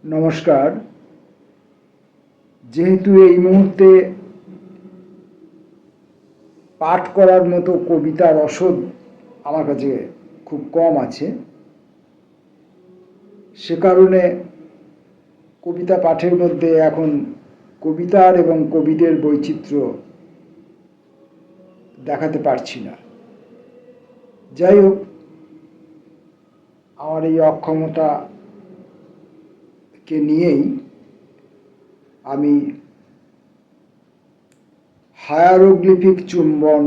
নমস্কার। যেহেতু এই মুহূর্তে পাঠ করার মতো কবিতার রসদ আমার কাছে খুব কম আছে, সে কারণে কবিতা পাঠের মধ্যে এখন কবিতার এবং কবিদের বৈচিত্র্য দেখাতে পারছি না। যাই হোক, আমার এই অক্ষমতাকে নিয়েই আমি হায়ারোগ্লিফিক চুম্বন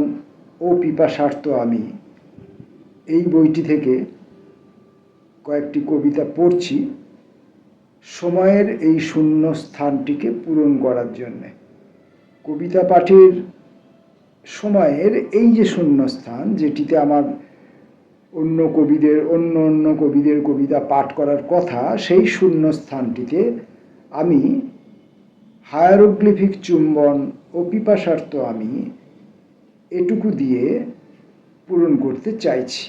ও পিপাসার্থ আমি এই বইটি থেকে কয়েকটি কবিতা পড়ছি সময়ের এই শূন্য স্থানটিকে পূরণ করার জন্যে। কবিতা পাঠের সময়ের এই যে শূন্য স্থান, যেটিতে আমার অন্য কবিদের কবিতা পাঠ করার কথা, সেই শূন্য স্থানটিতে আমি হায়ারোগ্লিফিক চুম্বন ও পিপাসার্থ আমি এটুকু দিয়ে পূরণ করতে চাইছি।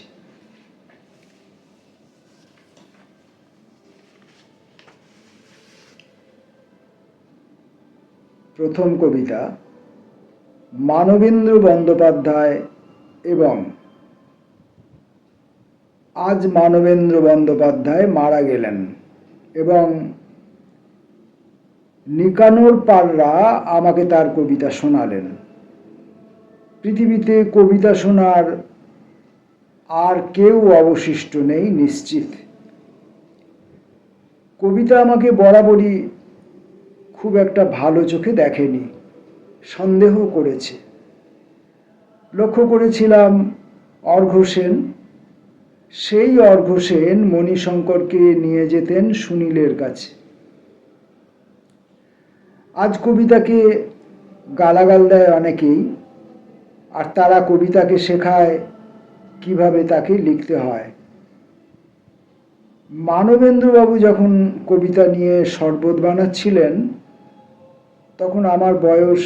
প্রথম কবিতা মানবেন্দ্র বন্দ্যোপাধ্যায়। এবং আজ মানবেন্দ্র বন্দ্যোপাধ্যায় মারা গেলেন এবং নিকানোর পাররা আমাকে তার কবিতা শোনালেন। পৃথিবীতে কবিতা শোনার আর কেউ অবশিষ্ট নেই নিশ্চিত। কবিতা আমাকে বরাবরই খুব একটা ভালো চোখে দেখেনি, সন্দেহ করেছে। লক্ষ্য করেছিলাম অর্ঘ্য সেন, সেই অর্ঘ্য সেন মণিশঙ্করকে নিয়ে যেতেন সুনীলের কাছে। আজ কবিতাকে গালাগাল দেয় অনেকেই, আর তারা কবিতাকে শেখায় কিভাবে তাকে লিখতে হয়। মানবেন্দ্রবাবু যখন কবিতা নিয়ে শরবত বানাচ্ছিলেন, তখন আমার বয়স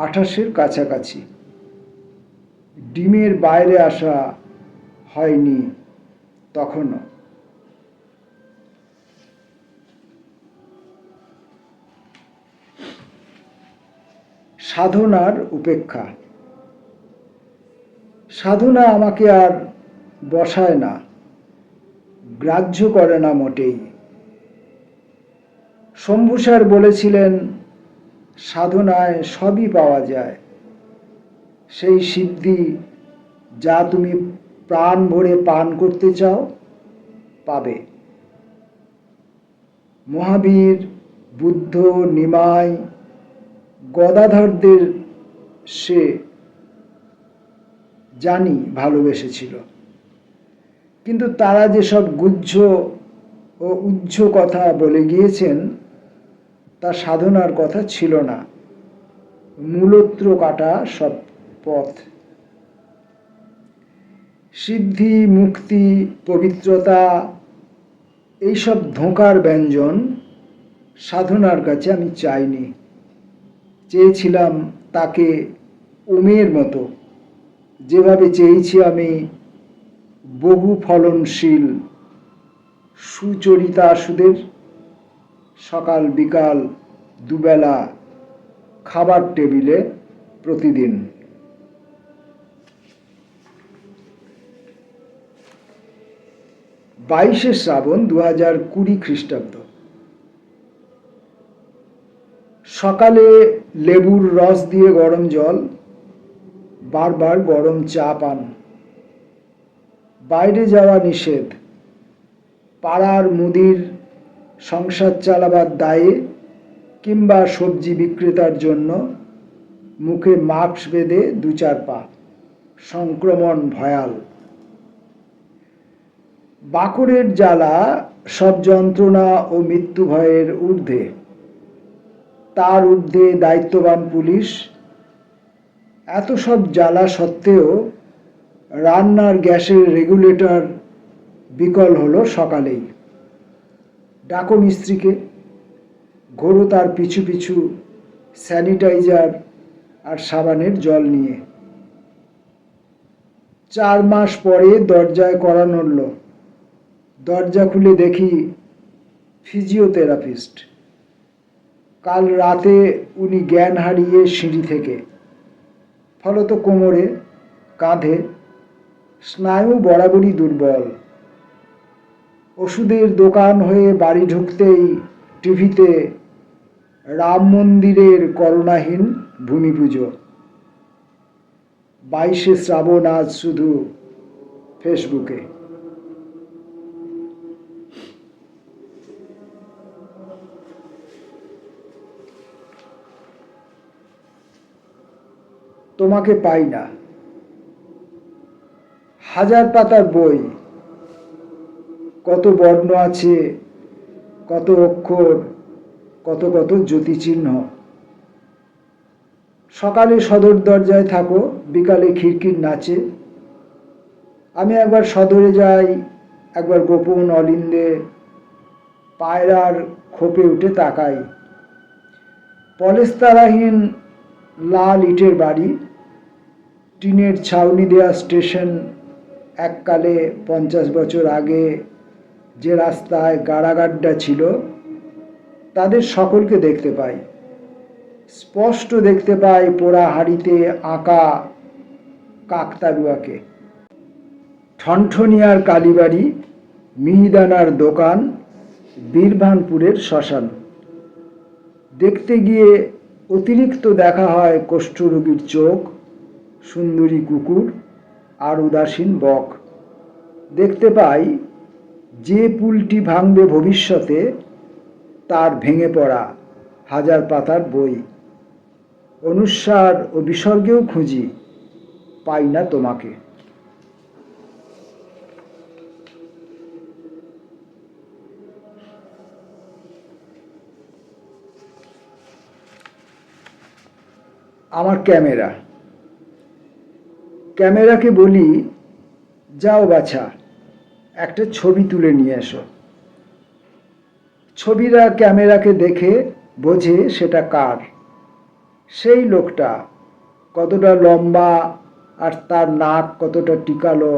28-এর কাছাকাছি। ডিমের বাইরে আসা হয়নি তখনও। সাধনার উপেক্ষা। সাধনা আমাকে আর বসায় না, গ্রাহ্য করে না মোটেই। শম্ভু স্যার বলেছিলেন, সাধনায় সবই পাওয়া যায়, সেই সিদ্ধি যা তুমি প্রাণ ভরে পান করতে চাও পাবে। মহাবীর, বুদ্ধ, নিমাই, গদাধরদের সে জানি ভালোবেসেছিল, কিন্তু তারা যেসব গুহ্য ও উজ্জ কথা বলে গিয়েছেন তা সাধনার কথা ছিল না, মূলত্র কাটা সব পথ। সিদ্ধি, মুক্তি, পবিত্রতা, এইসব ধোঁকার ব্যঞ্জন সাধনার কাছে আমি চাইনি। চেয়েছিলাম তাকে ওমের মতো, যেভাবে চেয়েছি আমি বহু ফলনশীল সুচরিতাসুদের সকাল বিকাল দুবেলা খাবার টেবিলে প্রতিদিন। 22শে শ্রাবণ 2020 খ্রিস্টাব্দ। সকালে লেবুর রস দিয়ে গরম জল, বারবার গরম চা পান। বাইরে যাওয়া নিষেধ। পাড়ার মুদির সংসার চালাবার দায়ে কিংবা সবজি বিক্রেতার জন্য মুখে মাস্ক বেঁধে 2-4 পা। সংক্রমণ ভয়াল। বাকরের জ্বালা সব যন্ত্রণা ও মৃত্যু ভয়ের ঊর্ধ্বে। তার ঊর্ধ্বে দায়িত্ববান পুলিশ। এত সব জ্বালা সত্ত্বেও রান্নার গ্যাসের রেগুলেটর বিকল হলো সকালেই। ডাকো মিস্ত্রিকে, ঘোরো তার পিছু পিছু স্যানিটাইজার আর সাবানের জল নিয়ে। 4 মাস পরে দরজায় কড়া নড়ল। দরজা খুলে দেখি ফিজিওথেরাপিস্ট। কাল রাতে উনি জ্ঞান হারিয়ে সিঁড়ি থেকে, ফলত কোমরে, কাঁধে স্নায়ু বরাবরই দুর্বল। ওষুধের দোকান হয়ে বাড়ি ঢুকতেই টিভিতে রাম মন্দিরের করুণাহীন ভূমিপুজো। 22শে শ্রাবণ আজ শুধু ফেসবুকে। তোমাকে পাই না। হাজার পাতার বই, কত বর্ণ আছে, কত অক্ষর, কত কত জ্যোতিচিহ্ন। সকালে সদর দরজায় থাকো, বিকালে খিড়কির নাচে। আমি একবার সদরে যাই, একবার গোপন অলিন্দে পায়রার খোপে উঠে তাকাই। পলেস্তারাহীন লাল ইটের বাড়ি, টিনের ছাউনি দেয়া স্টেশন, এককালে 50 বছর আগে যে রাস্তায় গাড়াগাড্ডা ছিল, তাদের সকলকে দেখতে পাই। স্পষ্ট দেখতে পাই পোড়া হাড়িতে আঁকা কাকতাড়ুয়াকে। ঠনঠনিয়ার কালীবাড়ি, মিহিদানার দোকান, বীরভানপুরের শ্মশান। দেখতে গিয়ে অতিরিক্ত দেখা হয় কুষ্ঠরোগীর চোখ, সুন্দরী কুকুর আর উদাসীন বক। দেখতে পাই যে পুলটি ভাঙবে ভবিষ্যতে, তার ভেঙে পড়া হাজার পাতার বই। অনুস্বার ও বিসর্গেও খুঁজি, পাই না তোমাকে। আমার ক্যামেরাকে বলি, যাও বাছা, একটা ছবি তুলে নিয়ে এসো। ছবিরা ক্যামেরাকে দেখে বোঝে সেটা কার। সেই লোকটা কতটা লম্বা আর তার নাক কতটা টিকালো,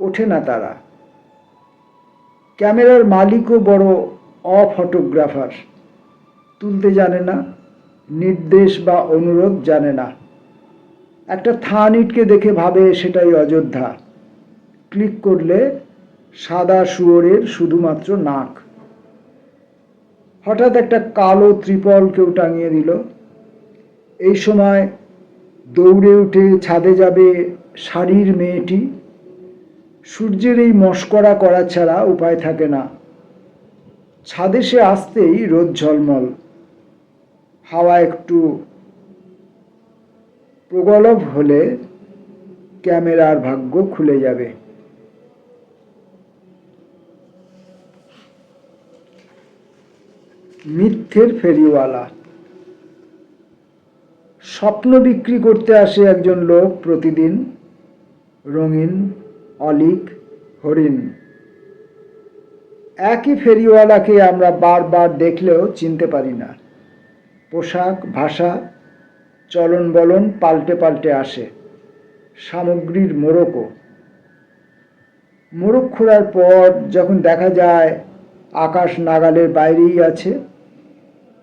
ওঠে না তারা। ক্যামেরার মালিকও বড় অফটোগ্রাফার, তুলতে জানে না, নির্দেশ বা অনুরোধ জানে না। একটা থান ইটকে দেখে ভাবে সেটাই অযোধ্যা। ক্লিক করলে সাদা শুয়োরের শুধুমাত্র নাক। হঠাৎ একটা কালো ত্রিপল কেউ টাঙিয়ে দিল। এই সময় দৌড়ে উঠে ছাদে যাবে শাড়ির মেয়েটি। সূর্যের এই মস্করা করা ছাড়া উপায় থাকে না। ছাদে সে আসতেই রোদ ঝলমল, হাওয়া একটু প্রগলভ হলে ক্যামেরার ভাগ্য খুলে যাবে। মিথ্যের ফেরিওয়ালা। স্বপ্ন বিক্রি করতে আসে একজন লোক প্রতিদিন, রঙিন, অলিক, হরিণ। একই ফেরিওয়ালাকে আমরা বারবার দেখলেও চিনতে পারি না। পোশাক, ভাষা, চলন বলন পাল্টে পাল্টে আসে। সামগ্রীর মোড়ক খোঁড়ার পর যখন দেখা যায় আকাশ নাগালের বাইরেই আছে,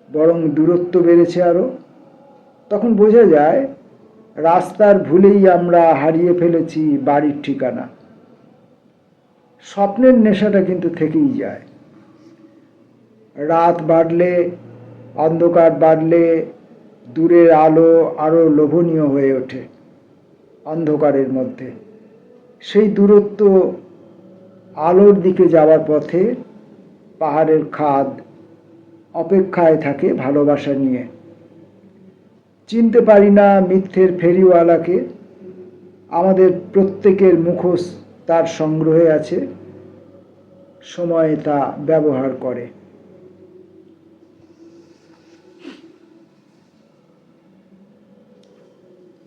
বরং দূরত্ব বেড়েছে আরো, তখন বোঝা যায় রাস্তার ভুলেই আমরা হারিয়ে ফেলেছি বাড়ির ঠিকানা। স্বপ্নের নেশাটা কিন্তু থেকেই যায়। রাত বাড়লে, অন্ধকার বাড়লে দূরের আলো আরো লোভনীয় হয়ে ওঠে অন্ধকারের মধ্যে। সেই দূরত্ব আলোর দিকে যাওয়ার পথে পাহাড়ের খাদ অপেক্ষায় থাকে ভালোবাসা নিয়ে। চিনতে পারি না মিথ্যের ফেরিওয়ালাকে। আমাদের প্রত্যেকের মুখোশ তার সংগ্রহে আছে, সময় তা ব্যবহার করে।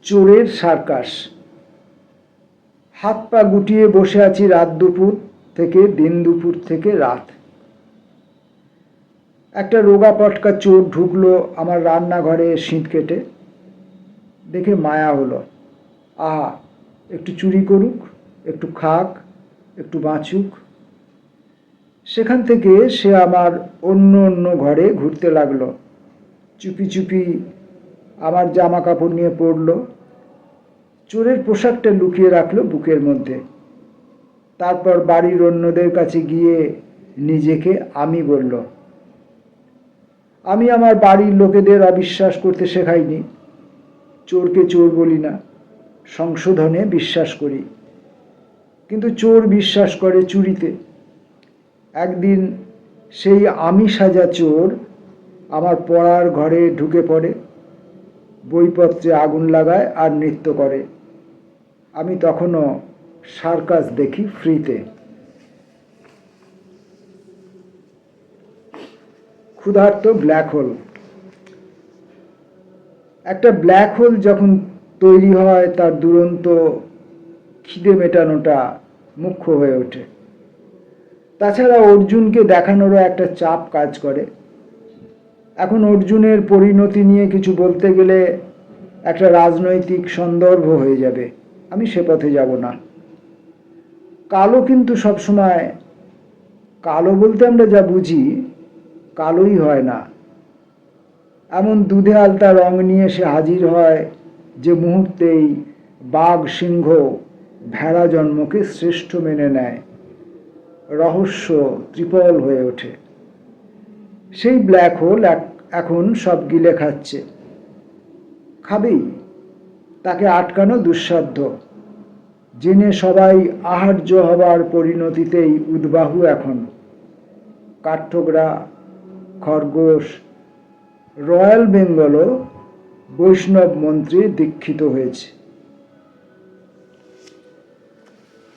চোরের সার্কাস। হাত পা গুটিয়ে বসে আছি রাত দুপুর থেকে, দিন দুপুর থেকে রাত। একটা রোগা পটকা চোর ঢুকলো আমার রান্নাঘরে শীত কেটে। দেখে মায়া হলো। আহা, একটু চুরি করুক, একটু খাক, একটু বাঁচুক। সেখান থেকে সে আমার অন্য অন্য ঘরে ঘুরতে লাগলো। চুপি চুপি আমার জামা কাপড় নিয়ে পড়ল, চোরের পোশাকটা লুকিয়ে রাখলো বুকের মধ্যে। তারপর বাড়ির অন্যদের কাছে গিয়ে নিজেকে আমি বলল। আমি আমার বাড়ির লোকেদের অবিশ্বাস করতে শেখাইনি। চোরকে চোর বলি না, সংশোধনে বিশ্বাস করি। কিন্তু চোর বিশ্বাস করে চুরিতে। একদিন সেই আমি সাজা চোর আমার পড়ার ঘরে ঢুকে পড়ে, বইপত্রে আগুন লাগায় আর নৃত্য করে। আমি তখনও সার্কাস দেখি ফ্রিতে। ক্ষুধার্ত ব্ল্যাক হোল। একটা ব্ল্যাক হোল যখন তৈরি হয় তার দুরন্ত খিদে মেটানোটা মুখ্য হয়ে ওঠে। তাছাড়া অর্জুনকে দেখানোরও একটা চাপ কাজ করে। এখন অর্জুনের পরিণতি নিয়ে কিছু বলতে গেলে একটা রাজনৈতিক সন্দর্ভ হয়ে যাবে। আমি সে পথে যাব না। কালো কিন্তু সবসময় কালো বলতে আমরা যা বুঝি কালোই হয় না। এমন দুধে আলতা রং নিয়ে সে হাজির হয় যে মুহূর্তেই বাঘ, সিংহ, ভেড়া জন্মকে শ্রেষ্ঠ মেনে নেয়। রহস্য ত্রিপল হয়ে ওঠে। সেই ব্ল্যাক হোল এখন সব গিলে খাচ্ছে। খাবেই, তাকে আটকানো দুঃসাধ্য। জেনে সবাই আহার্য হবার পরিণতিতেই উদ্বাহু এখন। কাঠঠোকরা, খরগোশ, রয়্যাল বেঙ্গলও বৈষ্ণব মন্ত্রে দীক্ষিত হয়েছে।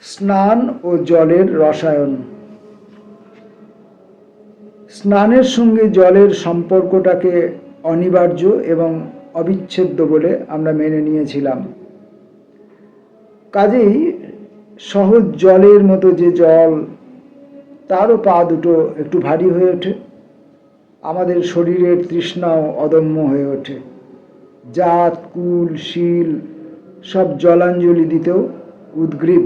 স্নান ও জলের রসায়ন। স্নানের সঙ্গে জলের সম্পর্কটাকে অনিবার্য এবং অবিচ্ছেদ্য বলে আমরা মেনে নিয়েছিলাম। কাজেই সহজ জলের মতো যে জল, তারও পা দুটো একটু ভারী হয়ে ওঠে। আমাদের শরীরের তৃষ্ণাও অদম্য হয়ে ওঠে। জাত, কুল, শীল সব জলাঞ্জলি দিতেও উদ্গ্রীব।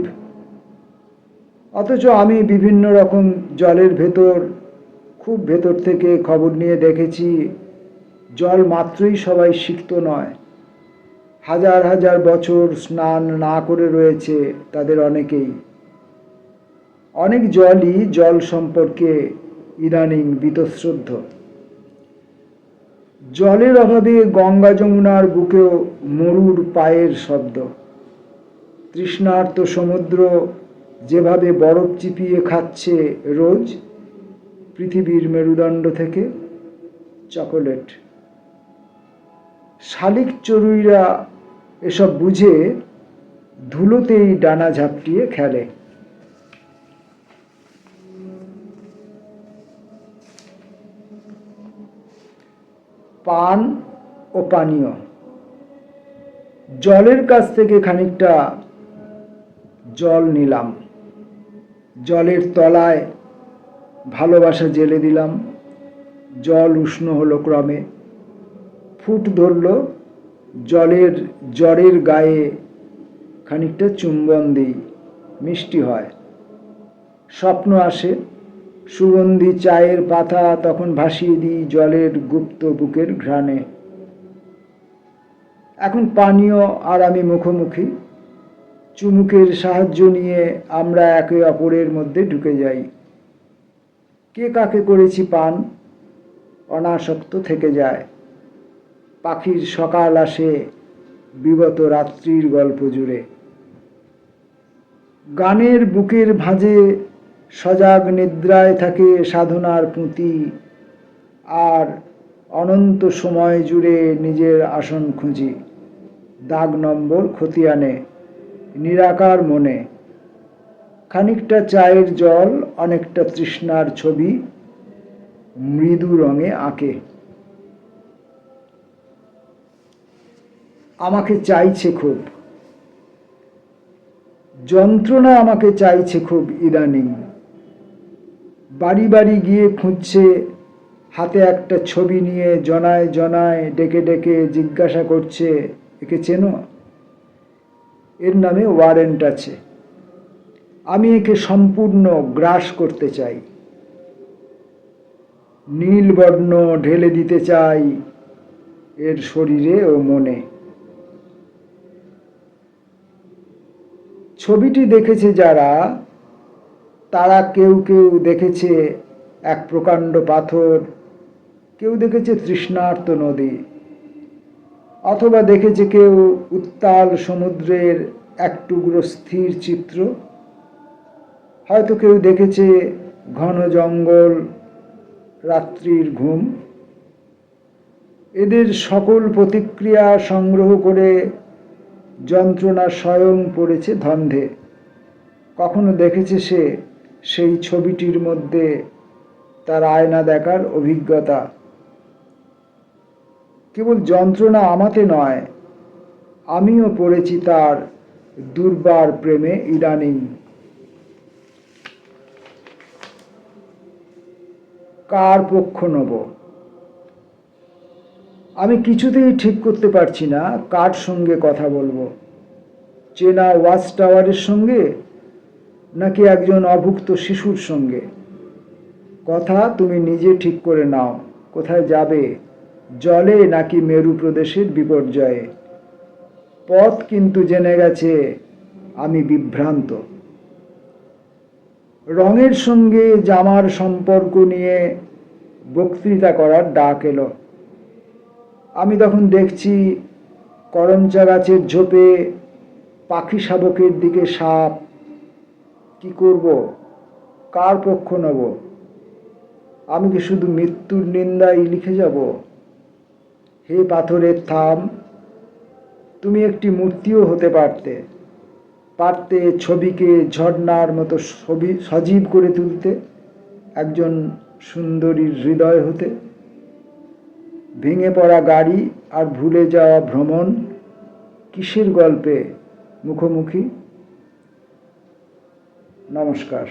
অথচ আমি বিভিন্ন রকম জলের ভেতর, খুব ভেতর থেকে খবর নিয়ে দেখেছি, জল মাত্রই সবাই সিক্ত নয়। হাজার হাজার বছর স্নান না করে রয়েছে তাদের অনেকেই। অনেক জলই জল সম্পর্কে ইদানিং বীতশ্রদ্ধ। জলের অভাবে গঙ্গা যমুনার বুকেও মরুর পায়ের শব্দ। তৃষ্ণার্ত সমুদ্র যেভাবে বরফ চিপিয়ে খাচ্ছে রোজ পৃথিবীর মেরুদণ্ড থেকে চকোলেট। শালিক চড়ুইরা এসব বুঝে ধুলোতেই ডানা ঝাপটিয়ে খেলে। পান ও পানীয়। জলের কাছ থেকে খানিকটা জল নিলাম। জলের তলায় ভালোবাসা জেলে দিলাম। জল উষ্ণ হলো ক্রমে। ফুট ধরল। জ্বরের গায়ে খানিকটা চুম্বন দিই, মিষ্টি হয়। স্বপ্ন আসে। সুগন্ধি চায়ের পাতা তখন ভাসিয়ে দিই জলের গুপ্ত বুকের ঘ্রাণে। এখন পানীয় আর আমি মুখোমুখি। চুমুকের সাহায্য নিয়ে আমরা একে অপরের মধ্যে ঢুকে যাই। কে কাকে করেছি পান অনাসক্ত থেকে যায়। পাখির সকাল আসে বিগত রাত্রির গল্প জুড়ে। গানের বুকের ভাঁজে সজাগ নিদ্রায় থাকে সাধনার পুঁতি, আর অনন্ত সময় জুড়ে নিজের আসন খুঁজি। দাগ নম্বর খতিয়ানে, নিরাকার মনে। খানিকটা চায়ের জল অনেকটা তৃষ্ণার ছবি মৃদু রঙে আঁকে। আমাকে চাইছে খুব, যন্ত্রণা আমাকে চাইছে খুব ইদানিং। বাড়ি বাড়ি গিয়ে খুঁজছে, হাতে একটা ছবি নিয়ে জনায় জনায় ডেকে ডেকে জিজ্ঞাসা করছে, একে চেনো? এর নামে ওয়ারেন্ট আছে। আমি একে সম্পূর্ণ গ্রাস করতে চাই। নীল বর্ণ ঢেলে দিতে চাই এর শরীরে ও মনে। ছবিটি দেখেছে যারা, তারা কেউ কেউ দেখেছে এক প্রকাণ্ড পাথর, কেউ দেখেছে তৃষ্ণার্ত নদী, অথবা দেখেছে কেউ উত্তাল সমুদ্রের এক টুকরো স্থির চিত্র, হয়তো কেউ দেখেছে ঘন জঙ্গল, রাত্রির ঘুম। এদের সকল প্রতিক্রিয়া সংগ্রহ করে যন্ত্রণা স্বয়ং পড়েছে ধন্ধে। কখনো দেখেছে সে সেই ছবিটির মধ্যে তার আয়না দেখার অভিজ্ঞতা। কেবল যন্ত্রণা আমাতে নয়, আমিও পড়েছি তার দুর্বার প্রেমে ইদানিং। কার পক্ষ নেব? আমি কিছুতেই ঠিক করতে পারছি না কার সঙ্গে কথা বলবো। চেনা ওয়াচ টাওয়ারের সঙ্গে, নাকি একজন অভুক্ত শিশুর সঙ্গে? কথা তুমি নিজে ঠিক করে নাও। কোথায় যাবে? জলে নাকি মেরু প্রদেশের বিপর্যয়ে? পথ কিন্তু জেনে গেছে আমি বিভ্রান্ত। রঙের সঙ্গে জামার সম্পর্ক নিয়ে বক্তৃতা করার ডাক এলো। আমি তখন দেখছি করমচা গাছের ঝোপে পাখি শাবকের দিকে সাপ। কি করব? কার পক্ষ নেব? আমি কি শুধু মৃত্যুর নিন্দায় লিখে যাব? হে পাথরের থাম, তুমি একটি মূর্তিও হতে পারতে। পারতে ছবিকে ঝর্ণার মতো সজীব করে তুলতে, একজন সুন্দরীর হৃদয় হতে। ভেঙে পড়া গাড়ি আর ভুলে যাওয়া ভ্রমণ, কিসের গল্পে মুখোমুখি? নমস্কার।